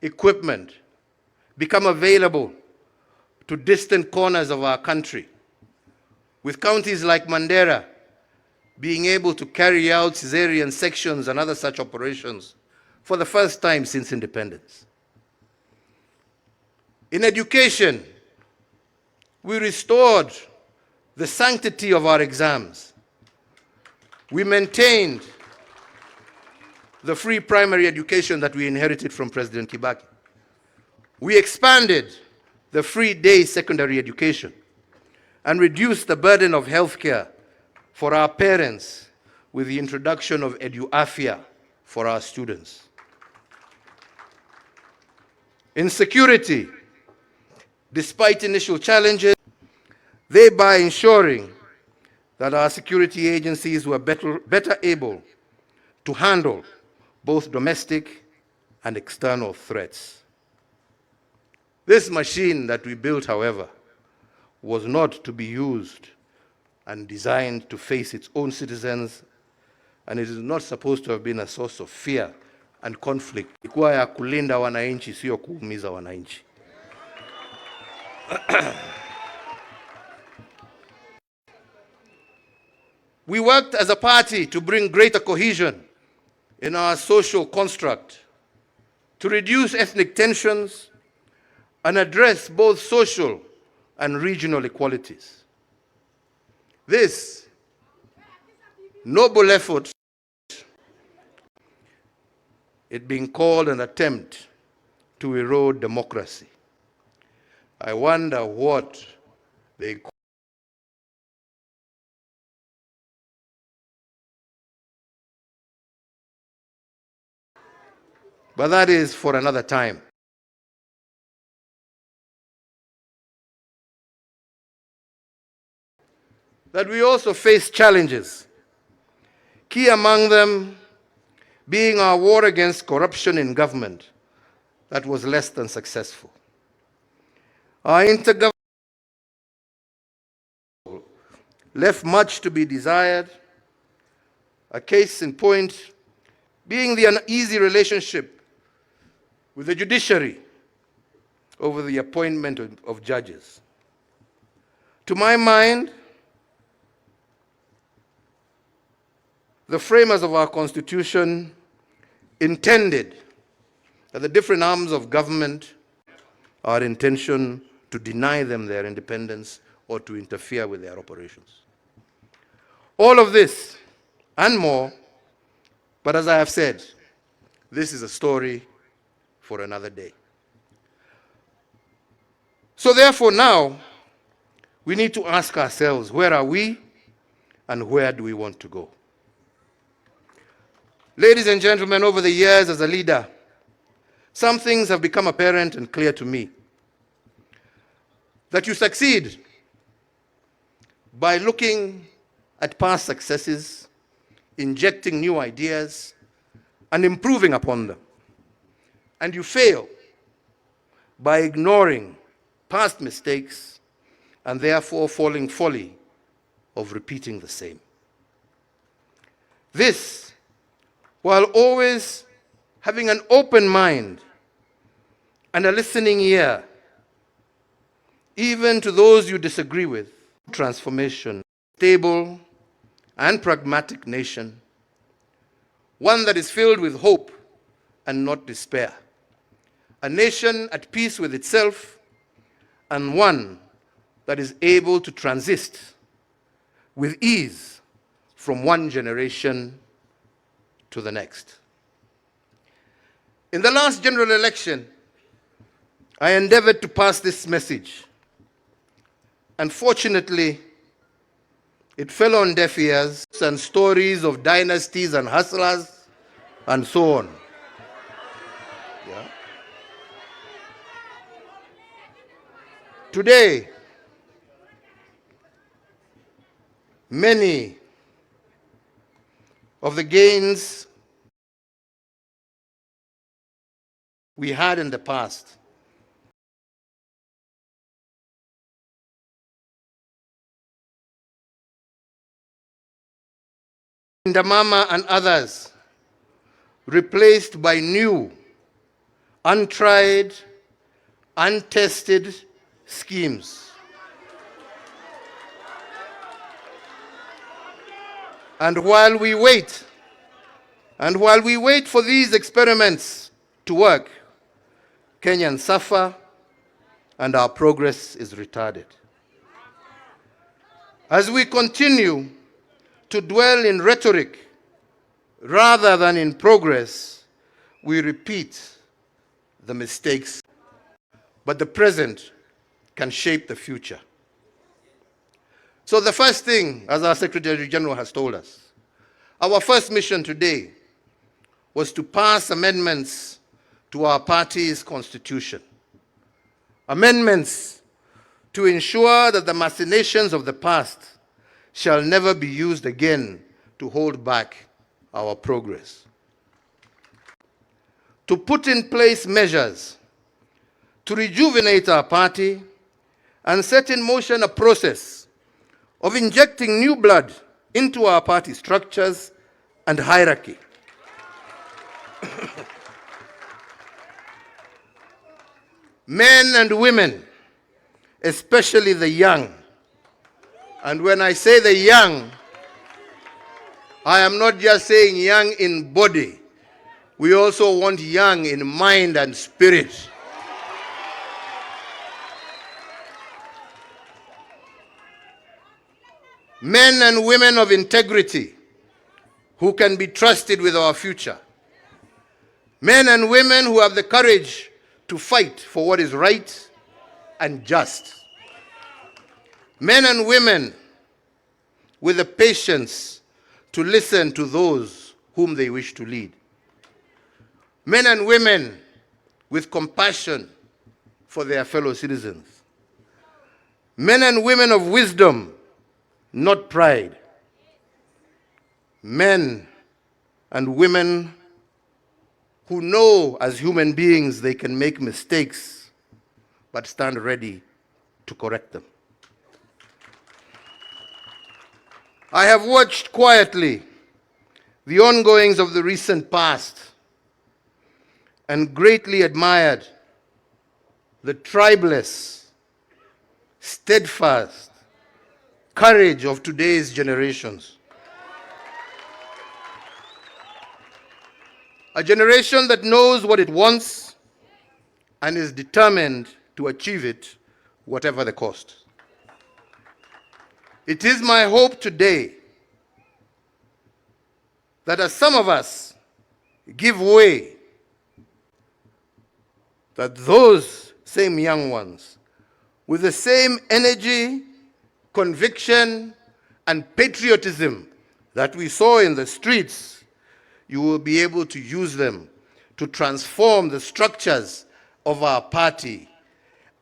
equipment become available to distant corners of our country, with counties like Mandera being able to carry out cesarean sections and other such operations for the first time since independence. In education, we restored the sanctity of our exams. We maintained the free primary education that we inherited from President Kibaki. We expanded the free day secondary education and reduced the burden of healthcare for our parents with the introduction of EduAfia for our students. In security, despite initial challenges, thereby ensuring that our security agencies were better able to handle both domestic and external threats. This machine that we built, however, was not to be used and designed to face its own citizens, and it is not supposed to have been a source of fear and conflict. Ilikuwa ya kulinda wananchi, sio kuumiza wananchi. We worked as a party to bring greater cohesion in our social construct, to reduce ethnic tensions and address both social and regional equalities. This noble effort, it being called an attempt to erode democracy. I wonder what they call. But that is for another time. That we also face challenges, key among them being our war against corruption in government that was less than successful. Our intergovernmental left much to be desired, a case in point being the uneasy relationship with the judiciary over the appointment of judges. To my mind, the framers of our Constitution intended that the different arms of government, our intention to deny them their independence or to interfere with their operations. All of this and more, but as I have said, this is a story for another day. So therefore now, we need to ask ourselves, where are we and where do we want to go? Ladies and gentlemen, over the years as a leader, some things have become apparent and clear to me. That you succeed by looking at past successes, injecting new ideas, and improving upon them. And you fail by ignoring past mistakes and therefore falling folly of repeating the same. This, while always having an open mind and a listening ear, even to those you disagree with. Transformation, stable and pragmatic nation, one that is filled with hope and not despair, a nation at peace with itself, and one that is able to transist with ease from one generation to the next. In the last general election, I endeavored to pass this message. Unfortunately, it fell on deaf ears and stories of dynasties and hustlers and so on. Yeah. Today, many of the gains we had in the past Ndamama and others replaced by new untried, untested schemes. And while we wait for these experiments to work, Kenyans suffer and our progress is retarded. As we continue to dwell in rhetoric rather than in progress, we repeat the mistakes. But the present can shape the future. So the first thing, as our Secretary General has told us, our first mission today was to pass amendments to our party's constitution. Amendments to ensure that the machinations of the past shall never be used again to hold back our progress. To put in place measures to rejuvenate our party and set in motion a process of injecting new blood into our party structures and hierarchy. Men and women, especially the young, and when I say the young, I am not just saying young in body. We also want young in mind and spirit. Men and women of integrity who can be trusted with our future. Men and women who have the courage to fight for what is right and just. Men and women with the patience to listen to those whom they wish to lead. Men and women with compassion for their fellow citizens. Men and women of wisdom, not pride. Men and women who know as human beings they can make mistakes, but stand ready to correct them. I have watched quietly the ongoings of the recent past and greatly admired the tribeless, steadfast courage of today's generations. A generation that knows what it wants and is determined to achieve it, whatever the cost. It is my hope today that as some of us give way, that those same young ones, with the same energy, conviction, and patriotism that we saw in the streets, you will be able to use them to transform the structures of our party.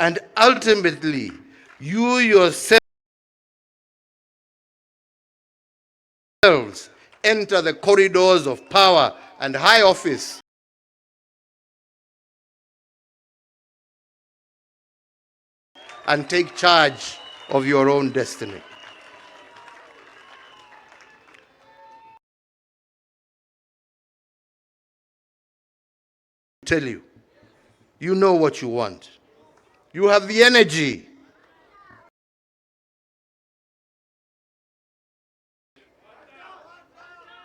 And ultimately, you yourselves enter the corridors of power and high office and take charge of your own destiny. I tell you, you know what you want. You have the energy.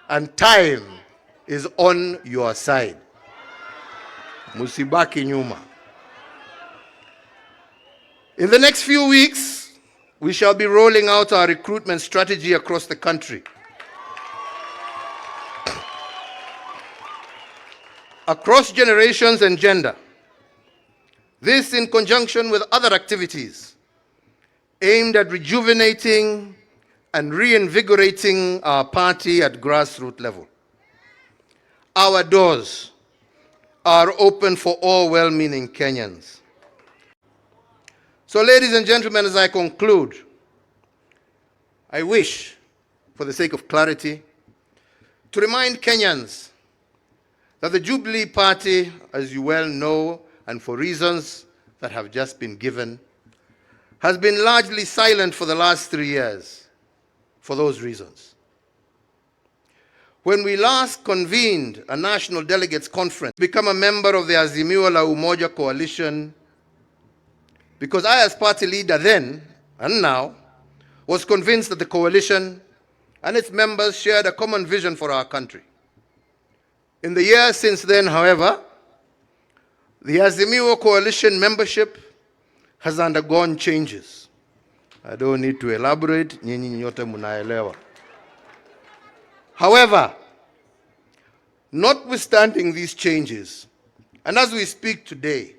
And time is on your side. Musibaki nyuma. In the next few weeks, we shall be rolling out our recruitment strategy across the country. Across generations and gender. This in conjunction with other activities aimed at rejuvenating and reinvigorating our party at grassroots level. Our doors are open for all well-meaning Kenyans. So, ladies and gentlemen, as I conclude, I wish, for the sake of clarity, to remind Kenyans that the Jubilee Party, as you well know, and for reasons that have just been given, has been largely silent for the last 3 years for those reasons. When we last convened a national delegates conference, become a member of the Azimio la Umoja coalition, because I, as party leader then and now, was convinced that the coalition and its members shared a common vision for our country. In the years since then, however, the Azimio coalition membership has undergone changes. I don't need to elaborate, nyinyi nyote mnaelewa. However, notwithstanding these changes, and as we speak today,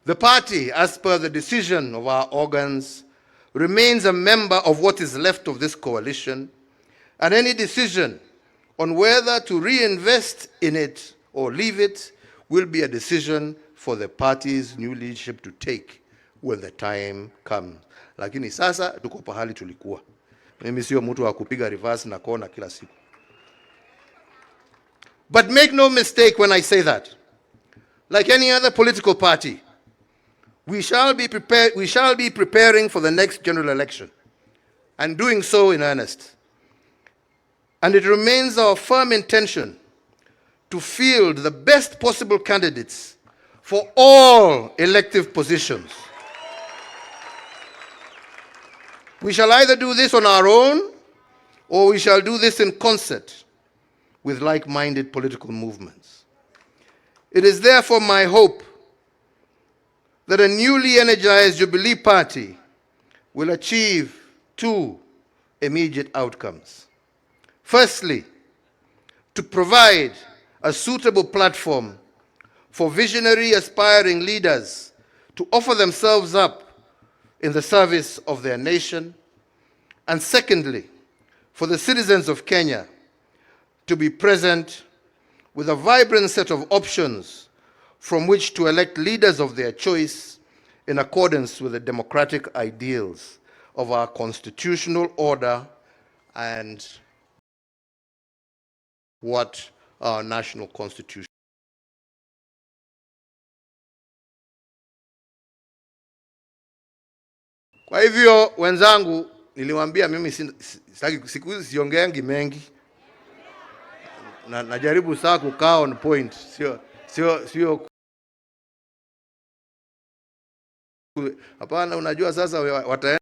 the party, as per the decision of our organs, remains a member of what is left of this coalition, and any decision on whether to reinvest in it or leave it will be a decision for the party's new leadership to take when the time comes. Lakini sasa tuko pahali tulikuwa. Mimi sio mtu wa kupiga reverse na kona kila siku. But make no mistake when I say that. Like any other political party, we shall be preparing for the next general election, and doing so in earnest. And it remains our firm intention to field the best possible candidates for all elective positions. We shall either do this on our own, or we shall do this in concert with like-minded political movements. It is therefore my hope that a newly energized Jubilee Party will achieve two immediate outcomes. Firstly, to provide a suitable platform for visionary aspiring leaders to offer themselves up in the service of their nation. And secondly, for the citizens of Kenya to be present with a vibrant set of options from which to elect leaders of their choice in accordance with the democratic ideals of our constitutional order and what our national constitution. Kwa hivyo wenzangu, niliwaambia mimi siku hizi siongeangi mengi. Najaribu saa kukaa on point, sio hapana. Unajua sasa wataenda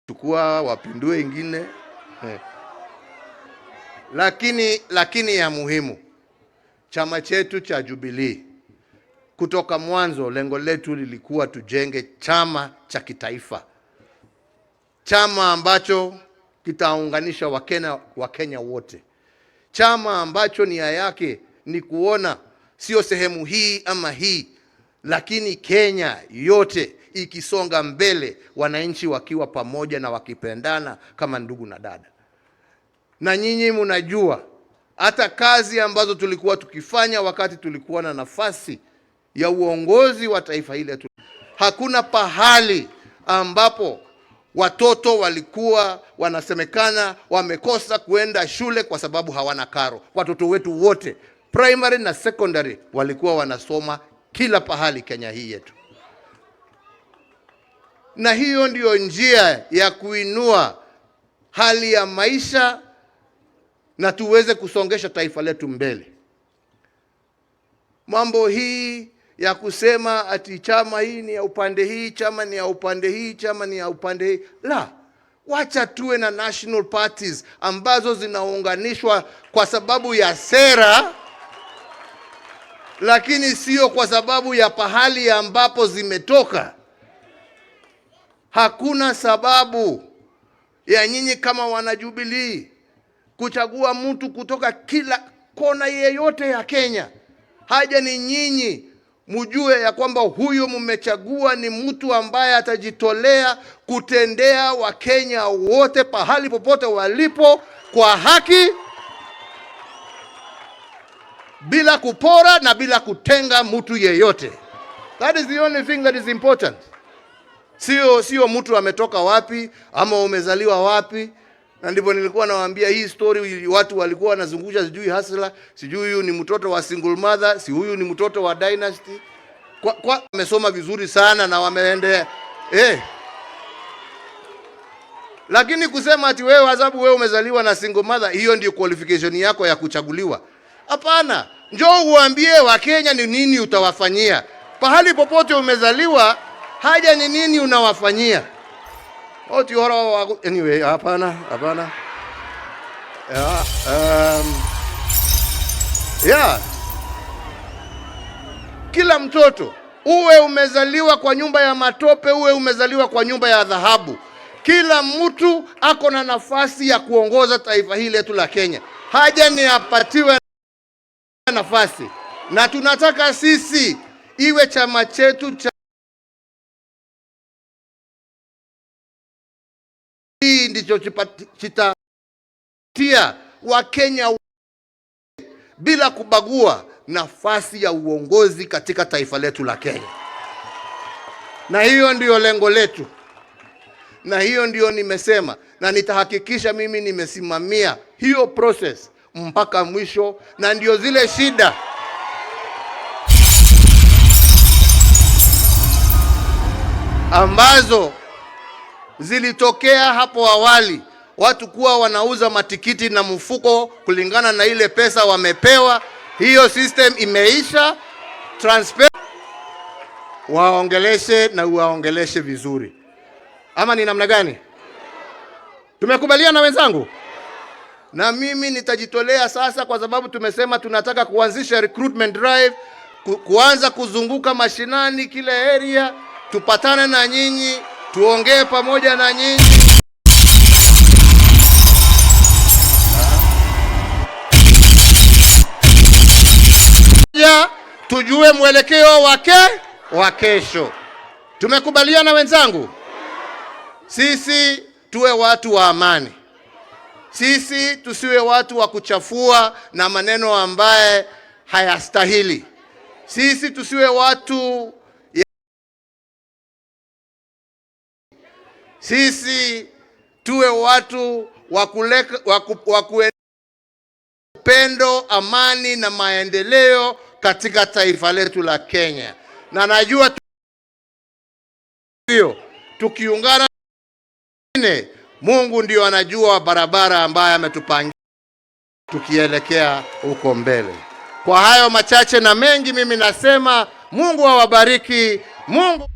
chukua wapindue ingine lakini ya muhimu, chama chetu cha Jubilee kutoka mwanzo lengo letu lilikuwa tujenge chama cha kitaifa, chama ambacho kitaunganisha Wakenya wote, chama ambacho nia yake ni kuona sio sehemu hii ama hii, lakini Kenya yote ikisonga mbele, wananchi wakiwa pamoja na wakipendana kama ndugu na dada. Na nyinyi mnajua hata kazi ambazo tulikuwa tukifanya wakati tulikuwa na nafasi ya uongozi wa taifa hili, hakuna pahali ambapo watoto walikuwa wanasemekana wamekosa kuenda shule kwa sababu hawana karo. Watoto wetu wote primary na secondary walikuwa wanasoma kila pahali Kenya hii yetu. Na hiyo ndio njia ya kuinua hali ya maisha na tuweze kusongesha taifa letu mbele. Mambo hii ya kusema ati chama hii ni ya upande hii, chama ni ya upande hii, chama ni ya upande hii, la, wacha tuwe na national parties ambazo zinaunganishwa kwa sababu ya sera, lakini sio kwa sababu ya pahali ambapo zimetoka. Hakuna sababu ya nyinyi kama wanajubilee kuchagua mtu kutoka kila kona yeyote ya Kenya. Haja ni nyinyi mjue ya kwamba huyo mmechagua ni mtu ambaye atajitolea kutendea Wakenya wote pahali popote walipo kwa haki, bila kupora na bila kutenga mtu yeyote. That is the only thing that is important. Sio mtu ametoka wapi ama umezaliwa wapi. Na ndipo nilikuwa nawaambia hii story, watu walikuwa wanazungusha sijui hasla, sijui huyu ni mtoto wa single mother, si huyu ni mtoto wa dynasty. Wamesoma vizuri sana na wameendea Lakini kusema ati wewe sababu wewe umezaliwa na single mother, hiyo ndio qualification yako ya kuchaguliwa? Hapana. Njoo uambie Wakenya ni nini utawafanyia. Pahali popote umezaliwa, haja ni nini unawafanyia. Anyway, hapana. Kila mtoto, uwe umezaliwa kwa nyumba ya matope, uwe umezaliwa kwa nyumba ya dhahabu, kila mtu ako na nafasi ya kuongoza taifa hili letu la Kenya. Haja ni apatiwe nafasi, na tunataka sisi iwe chama chetu cha ndicho chitatia Wakenya bila kubagua nafasi ya uongozi katika taifa letu la Kenya. Na hiyo ndiyo lengo letu, na hiyo ndiyo nimesema, na nitahakikisha mimi nimesimamia hiyo process mpaka mwisho. Na ndio zile shida ambazo zilitokea hapo awali, watu kuwa wanauza matikiti na mfuko kulingana na ile pesa wamepewa. Hiyo system imeisha. Transparent, waongeleshe na uwaongeleshe vizuri. Ama ni namna gani? Tumekubaliana wenzangu? Na mimi nitajitolea sasa, kwa sababu tumesema tunataka kuanzisha recruitment drive, kuanza kuzunguka mashinani kila area, tupatane na nyinyi, tuongee pamoja na nyinyi. Tujue mwelekeo wa kesho. Tumekubaliana wenzangu? Sisi tuwe watu wa amani. Sisi tusiwe watu wa kuchafua na maneno ambaye hayastahili. Sisi tusiwe watu sisi tuwe watu wa upendo, amani na maendeleo katika taifa letu la Kenya. Na najua hiyo tukiungana, Mungu ndio anajua barabara ambayo ametupangia tukielekea huko mbele. Kwa hayo machache na mengi, mimi nasema Mungu awabariki. Mungu